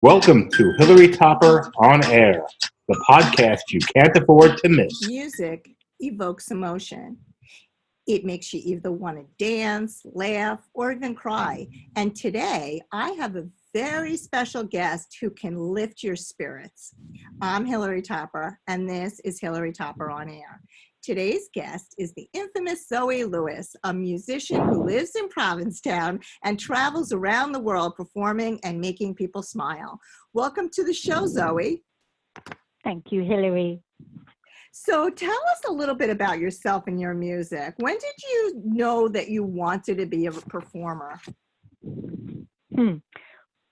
Welcome to Hilary Topper On Air, the podcast you can't afford to miss. Music evokes emotion. It makes you either want to dance, laugh, or even cry. And today, I have a very special guest who can lift your spirits. I'm Hilary Topper, and this is Hilary Topper On Air. Today's guest is the infamous Zoë Lewis, a musician who lives in Provincetown and travels around the world performing and making people smile. Welcome to the show, Zoë. Thank you, Hilary. So tell us a little bit about yourself and your music. When did you know that you wanted to be a performer?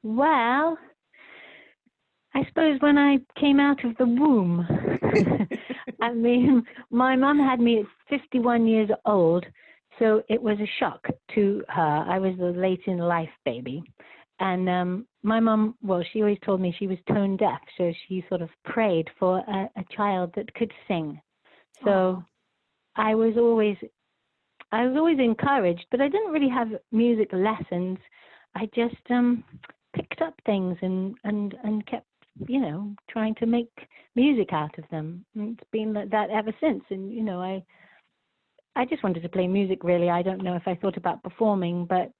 Well, I suppose when I came out of the womb. I mean, my mum had me at 51 years old, so it was a shock to her. I was a late in life baby. And my mum, well, she always told me she was tone deaf, so she sort of prayed for a child that could sing. So I was always encouraged, but I didn't really have music lessons. I just picked up things and kept, trying to make music out of them. And it's been like that ever since. And, I just wanted to play music, really. I don't know if I thought about performing, but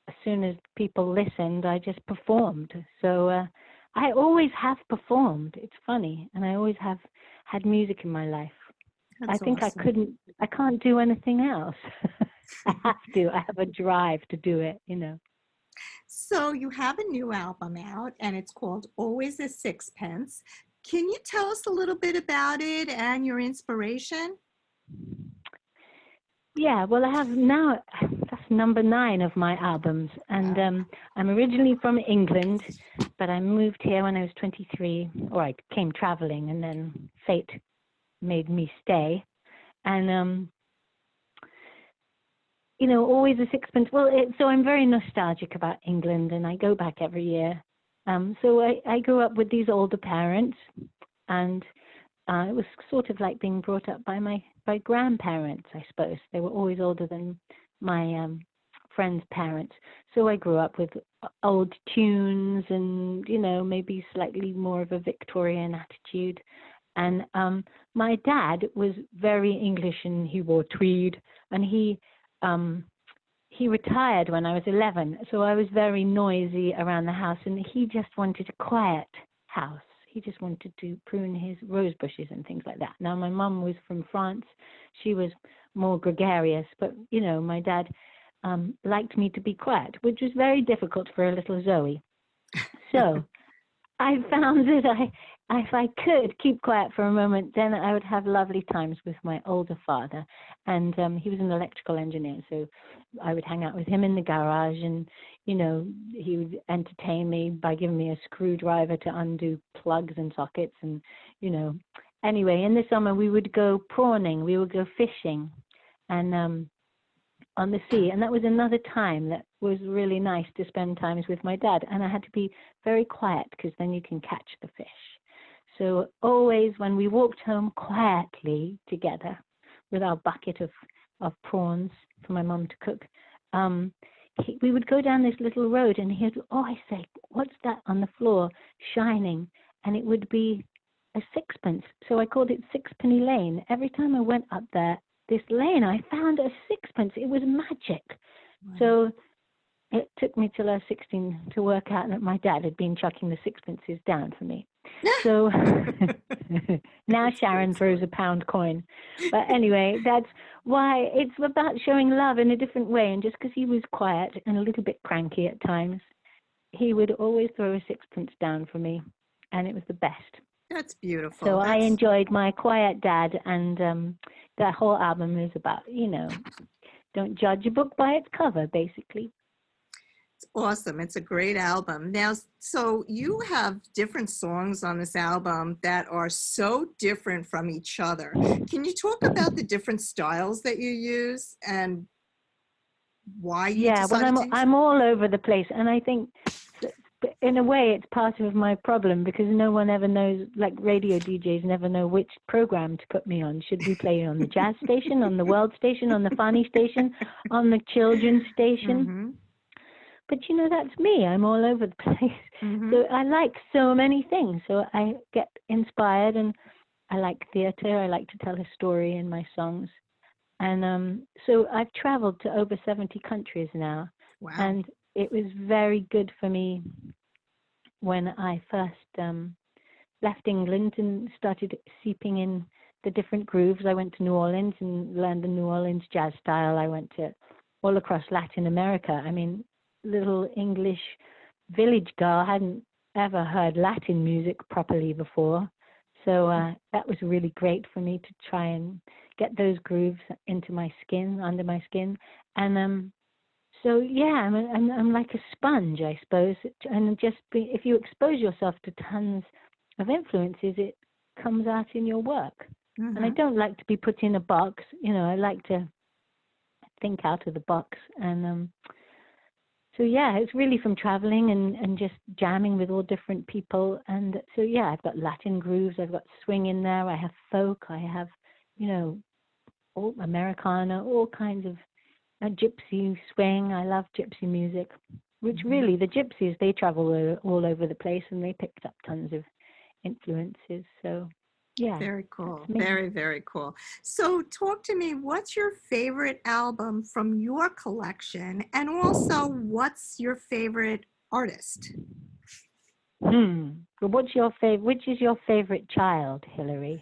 as soon as people listened, I just performed. So I always have performed. It's funny. And I always have had music in my life. That's I think awesome. I can't do anything else. I have to. I have a drive to do it, So you have a new album out, and it's called Always a Sixpence. Can you tell us a little bit about it and your inspiration? Yeah, well, I have now, that's number 9 of my albums. And I'm originally from England, but I moved here when I was 23, or I came traveling, and then fate made me stay. And, always a sixpence. Well, so I'm very nostalgic about England, and I go back every year. So I grew up with these older parents, and it was sort of like being brought up by my grandparents, I suppose. They were always older than my friends' parents. So I grew up with old tunes and, maybe slightly more of a Victorian attitude. And my dad was very English, and he wore tweed, and he retired when I was 11. So I was very noisy around the house, and he just wanted a quiet house. He just wanted to prune his rose bushes and things like that. Now, my mum was from France. She was more gregarious, but, my dad liked me to be quiet, which was very difficult for a little Zoe. So I found that if I could keep quiet for a moment, then I would have lovely times with my older father. And he was an electrical engineer, so I would hang out with him in the garage, and, he would entertain me by giving me a screwdriver to undo plugs and sockets. And, anyway, in the summer we would go prawning, we would go fishing, and on the sea. And that was another time that was really nice to spend times with my dad. And I had to be very quiet, because then you can catch the fish. So always when we walked home quietly together with our bucket of prawns for my mum to cook, we would go down this little road, and he'd always say, "What's that on the floor shining?" And it would be a sixpence. So I called it Sixpenny Lane. Every time I went up this lane, I found a sixpence. It was magic. Wow. So it took me till I was 16 to work out that my dad had been chucking the sixpences down for me. So now Sharon throws a pound coin. But anyway, that's why it's about showing love in a different way. And just because he was quiet and a little bit cranky at times, he would always throw a sixpence down for me. And it was the best. That's beautiful. So I enjoyed my quiet dad. And that whole album is about, don't judge a book by its cover, basically. Awesome. It's a great album. Now, so you have different songs on this album that are so different from each other. Can you talk about the different styles that you use and why you decided to use I'm all over the place. And I think in a way it's part of my problem, because no one ever knows, like radio DJs never know which program to put me on. Should we play on the jazz station, on the world station, on the funny station, on the children's station? Mm-hmm. but that's me. I'm all over the place. So I like so many things. So I get inspired, and I like theater. I like to tell a story in my songs. And so I've traveled to over 70 countries now. Wow. And it was very good for me when I first left England and started seeping in the different grooves. I went to New Orleans and learned the New Orleans jazz style. I went to all across Latin America. I mean, little English village girl hadn't ever heard Latin music properly before. So that was really great for me to try and get those grooves into my skin, under my skin. And so yeah, I'm like a sponge, I suppose. And if you expose yourself to tons of influences, it comes out in your work. And I don't like to be put in a box. I like to think out of the box. And so yeah, it's really from traveling and just jamming with all different people. And so yeah, I've got Latin grooves, I've got swing in there, I have folk, I have all Americana, all kinds of gypsy swing. I love gypsy music, which really the gypsies, they travel all over the place, and they picked up tons of influences. So yeah. Very cool. Very, very cool. So talk to me, what's your favorite album from your collection? And also, what's your favorite artist? Which is your favorite child, Hilary?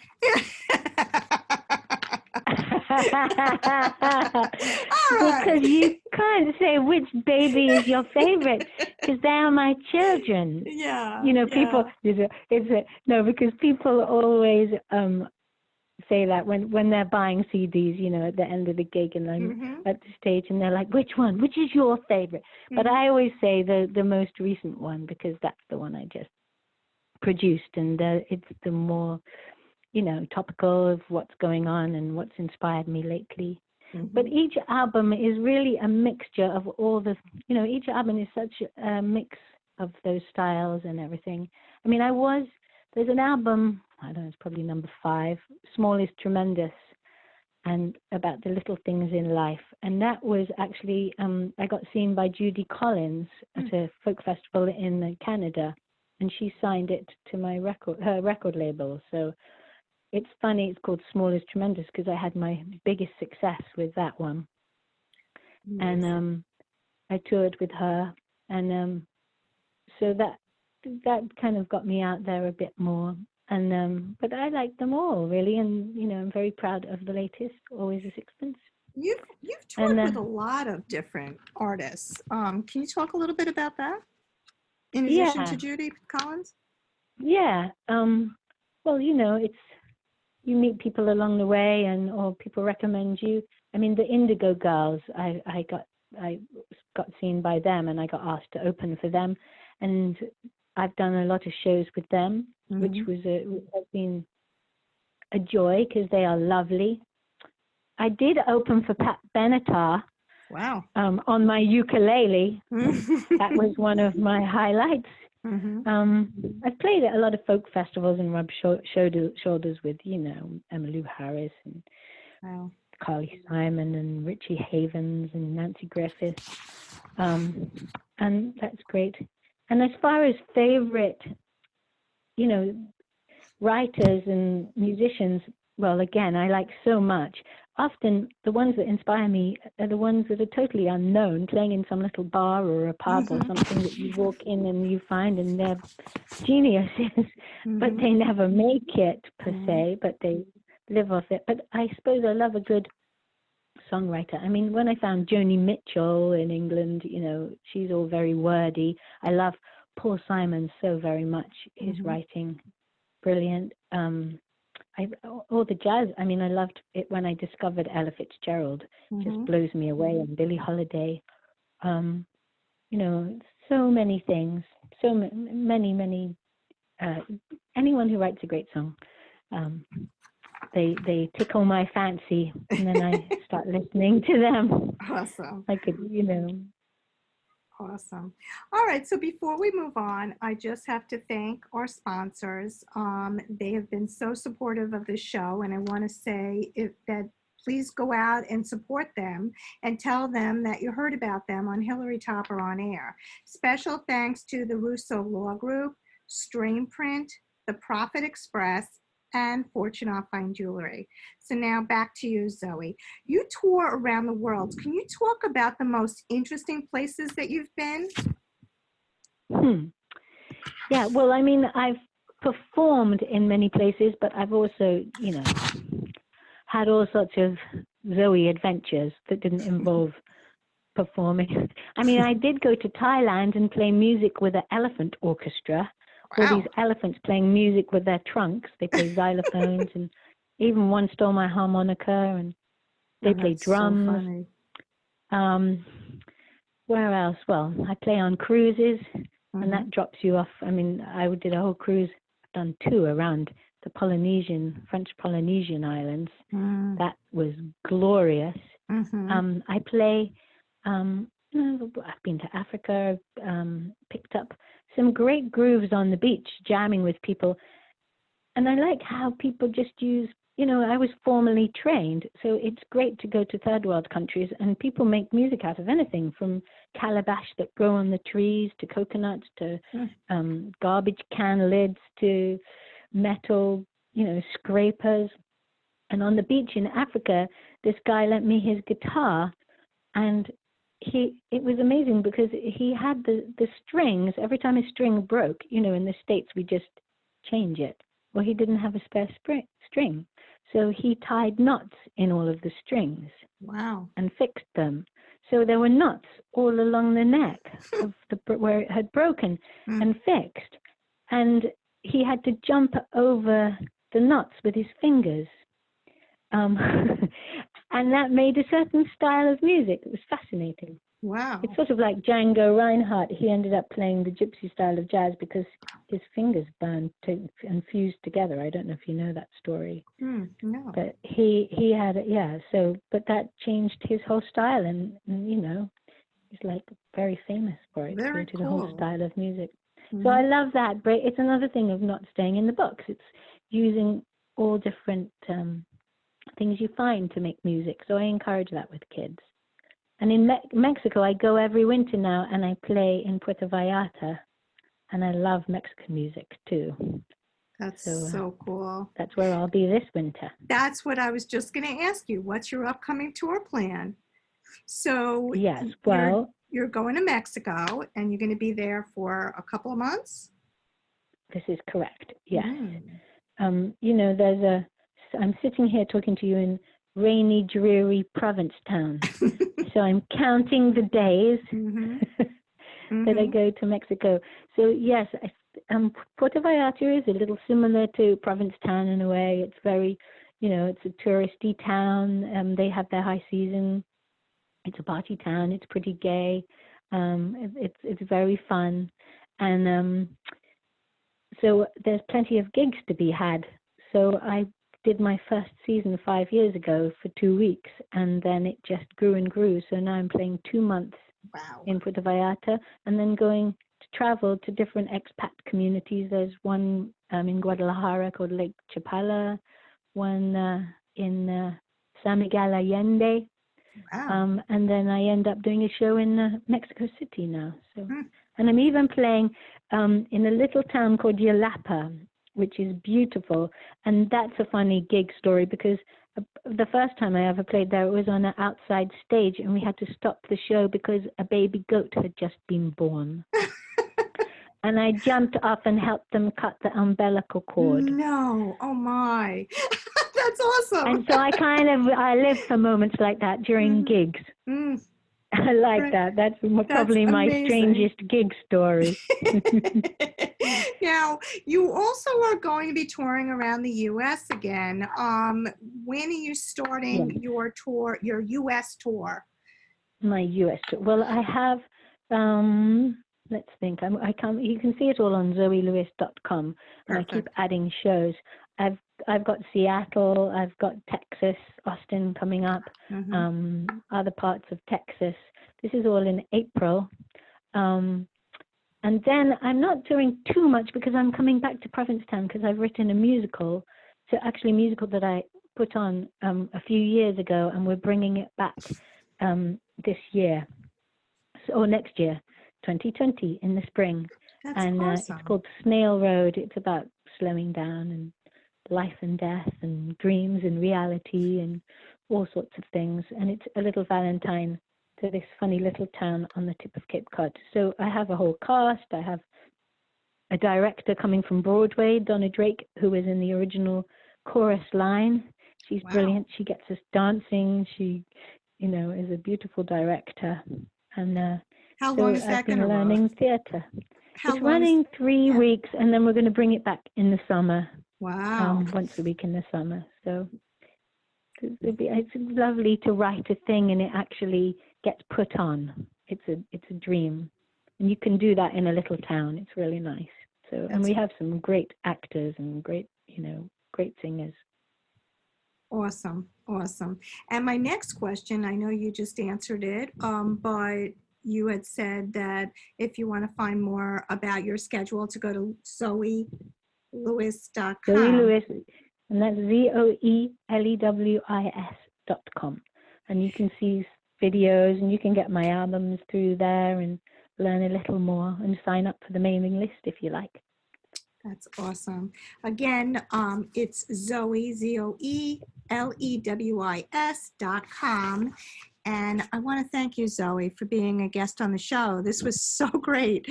Because you can't say which baby is your favorite, because they are my children. Yeah. People. Because people always say that when they're buying CDs, at the end of the gig, and I'm at the stage, and they're like, "Which one? Which is your favorite?" But I always say the most recent one, because that's the one I just produced, and it's the more topical of what's going on and what's inspired me lately. But each album is really a mixture of all the, each album is such a mix of those styles and everything. I mean, there's an album, I don't know, it's probably number 5, Small is Tremendous, and about the little things in life. And that was actually, I got seen by Judy Collins at a folk festival in Canada, and she signed it to her record label. So it's funny, it's called Small is Tremendous, because I had my biggest success with that one. Nice. And I toured with her, and so that kind of got me out there a bit more. And but I like them all, really, and I'm very proud of the latest, Always a Sixpence. You've toured with a lot of different artists. Can you talk a little bit about that, in addition to Judy Collins? Yeah. Well, it's, you meet people along the way, or people recommend you. I mean, the Indigo Girls, I got seen by them, and I got asked to open for them, and I've done a lot of shows with them, which has been a joy, because they are lovely. I did open for Pat Benetar. Wow. On my ukulele. That was one of my highlights. I've played at a lot of folk festivals and rubbed shoulders with, Emmylou Harris and Carly Simon and Richie Havens and Nanci Griffiths. And that's great. And as far as favorite, writers and musicians, well, again, I like so much. Often the ones that inspire me are the ones that are totally unknown, playing in some little bar or a pub or something that you walk in and you find, and they're geniuses, but they never make it per se, but they live off it. But I suppose I love a good songwriter. I mean, when I found Joni Mitchell in England, she's all very wordy. I love Paul Simon so very much. His writing, brilliant. All the jazz, I mean, I loved it when I discovered Ella Fitzgerald. Just blows me away. And Billie Holiday. So many things. So many. Anyone who writes a great song, they tickle my fancy, and then I start listening to them. Awesome. I could, Awesome. All right. So before we move on, I just have to thank our sponsors. They have been so supportive of the show. And I want to say that please go out and support them and tell them that you heard about them on Hilary Topper on Air. Special thanks to the Russo Law Group, Stream Print, The Profit Express, and Fortune Off Fine Jewelry. So now back to you, Zoe. You tour around the world. Can you talk about the most interesting places that you've been? Yeah, well, I mean, I've performed in many places, but I've also, had all sorts of Zoe adventures that didn't involve performing. I mean, I did go to Thailand and play music with an elephant orchestra. All these elephants playing music with their trunks. They play xylophones, and even one stole my harmonica, and they play drums. So where else? Well, I play on cruises, and that drops you off. I mean, I did a whole cruise. I've done 2 around the French Polynesian islands. That was glorious. I play. I've been to Africa, picked up some great grooves on the beach, jamming with people. And I like how people just use, I was formally trained, so it's great to go to third world countries and people make music out of anything, from calabash that grow on the trees, to coconuts, to garbage can lids, to metal, scrapers. And on the beach in Africa, this guy lent me his guitar, and it was amazing because he had the strings. Every time a string broke, in the States we just change it. Well, he didn't have a spare string, so he tied knots in all of the strings. Wow! And fixed them, so there were knots all along the neck of where it had broken and fixed. And he had to jump over the knots with his fingers. And that made a certain style of music. It was fascinating. Wow. It's sort of like Django Reinhardt. He ended up playing the gypsy style of jazz because his fingers burned and fused together. I don't know if you know that story. No. But he had it, but that changed his whole style, and he's like very famous for it. Very cool. The whole style of music. So I love that, but it's another thing of not staying in the box. It's using all different things you find to make music. So I encourage that with kids. And in Mexico, I go every winter now, and I play in Puerto Vallarta, and I love Mexican music too. That's so cool. That's where I'll be this winter. That's what I was just going to ask you. What's your upcoming tour plan? So yes, well, you're going to Mexico, and you're going to be there for a couple of months? This is correct, yes. I'm sitting here talking to you in rainy, dreary Provincetown. So I'm counting the days that I go to Mexico. So yes, Puerto Vallarta is a little similar to Provincetown in a way. It's very, it's a touristy town. They have their high season. It's a party town. It's pretty gay. It's very fun. And so there's plenty of gigs to be had. So I did my first season 5 years ago for 2 weeks, and then it just grew and grew. So now I'm playing 2 months in Puerto Vallarta, and then going to travel to different expat communities. There's one in Guadalajara called Lake Chapala, one in San Miguel Allende, and then I end up doing a show in Mexico City now. So, and I'm even playing in a little town called Yalapa, which is beautiful. And that's a funny gig story because the first time I ever played there, it was on an outside stage, and we had to stop the show because a baby goat had just been born. And I jumped up and helped them cut the umbilical cord. No, oh my. That's awesome. And so I live for moments like that during gigs. I like that. That's probably my strangest gig story. Now, you also are going to be touring around the U.S. again. When are you starting your tour, your U.S. tour? My U.S. tour. Well, I have, let's think. You can see it all on zoelewis.com. And I keep adding shows. I've got Seattle, I've got Texas, Austin coming up, other parts of Texas. This is all in April. And then I'm not doing too much because I'm coming back to Provincetown because I've written a musical. So actually a musical that I put on a few years ago, and we're bringing it back this year, or next year, 2020 in the spring. That's And awesome. it's called Snail Road. It's about slowing down and life and death and dreams and reality and all sorts of things. And it's a little Valentine to this funny little town on the tip of Cape Cod. So I have a whole cast. I have a director coming from Broadway, Donna Drake, who was in the original chorus line. She's Wow. brilliant. She gets us dancing. She, is a beautiful director. And How so long is that I've been going to learning run? theatre. How It's long is- running 3 yeah. weeks, and then we're going to bring it back in the summer, Wow. once a week in the summer. So it's lovely to write a thing and it actually gets put on. It's a dream, and you can do that in a little town. It's really nice. So, and we have some great actors and great singers. Awesome. And my next question, I know you just answered it, but you had said that if you want to find more about your schedule, to go to zoelewis.com. Zoë Lewis, and that's ZOELEWIS.com. And you can see videos, and you can get my albums through there and learn a little more and sign up for the mailing list if you like. That's awesome. Again, it's Zoe, ZOELEWIS.com. And I want to thank you, Zoe, for being a guest on the show. This was so great.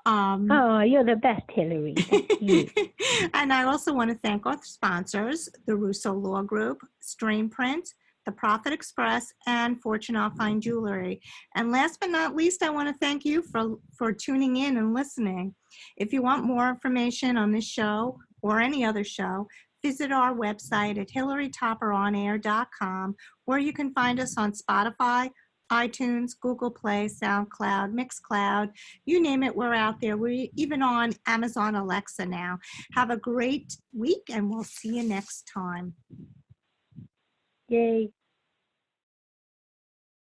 Oh, you're the best, Hilary. Thank you. And I also want to thank our sponsors, the Russo Law Group, Stream Print, The Profit Express, and Fortune I'll Find Jewelry. And last but not least, I want to thank you for tuning in and listening. If you want more information on this show or any other show, visit our website at hilarytopperonair.com, where you can find us on Spotify, iTunes, Google Play, SoundCloud, Mixcloud, you name it, we're out there. We're even on Amazon Alexa now. Have a great week, and we'll see you next time. Yay.